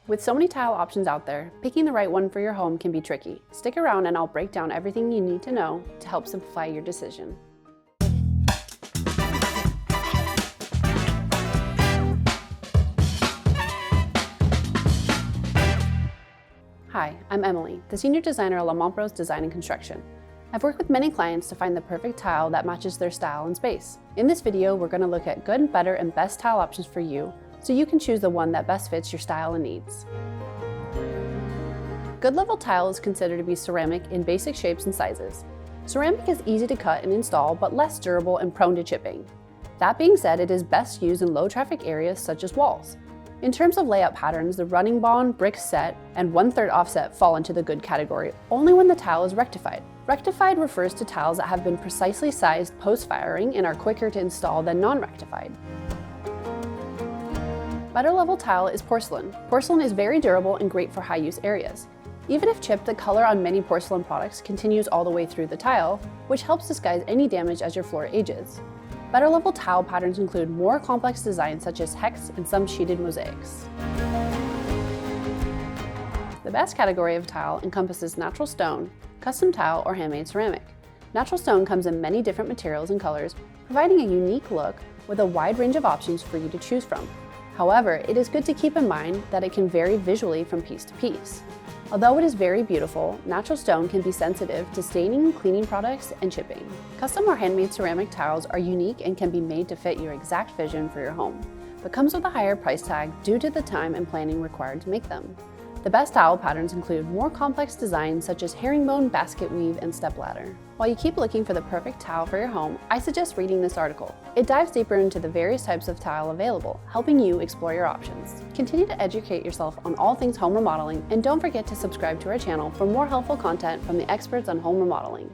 With so many tile options out there, picking the right one for your home can be tricky. Stick around and I'll break down everything you need to know to help simplify your decision. Hi, I'm Emily, the Senior Designer at Lamont Bros Design and Construction. I've worked with many clients to find the perfect tile that matches their style and space. In this video, we're going to look at good, better, and best tile options for you, so you can choose the one that best fits your style and needs. Good level tile is considered to be ceramic in basic shapes and sizes. Ceramic is easy to cut and install, but less durable and prone to chipping. That being said, it is best used in low traffic areas such as walls. In terms of layout patterns, the running bond, brick set, and 1/3 offset fall into the good category only when the tile is rectified. Rectified refers to tiles that have been precisely sized post-firing and are quicker to install than non-rectified. Better level tile is porcelain. Porcelain is very durable and great for high-use areas. Even if chipped, the color on many porcelain products continues all the way through the tile, which helps disguise any damage as your floor ages. Better level tile patterns include more complex designs such as hex and some sheeted mosaics. The best category of tile encompasses natural stone, custom tile, or handmade ceramic. Natural stone comes in many different materials and colors, providing a unique look with a wide range of options for you to choose from. However, it is good to keep in mind that it can vary visually from piece to piece. Although it is very beautiful, natural stone can be sensitive to staining, cleaning products, and chipping. Custom or handmade ceramic tiles are unique and can be made to fit your exact vision for your home, but comes with a higher price tag due to the time and planning required to make them. The best tile patterns include more complex designs such as herringbone, basket weave, and stepladder. While you keep looking for the perfect tile for your home, I suggest reading this article. It dives deeper into the various types of tile available, helping you explore your options. Continue to educate yourself on all things home remodeling, and don't forget to subscribe to our channel for more helpful content from the experts on home remodeling.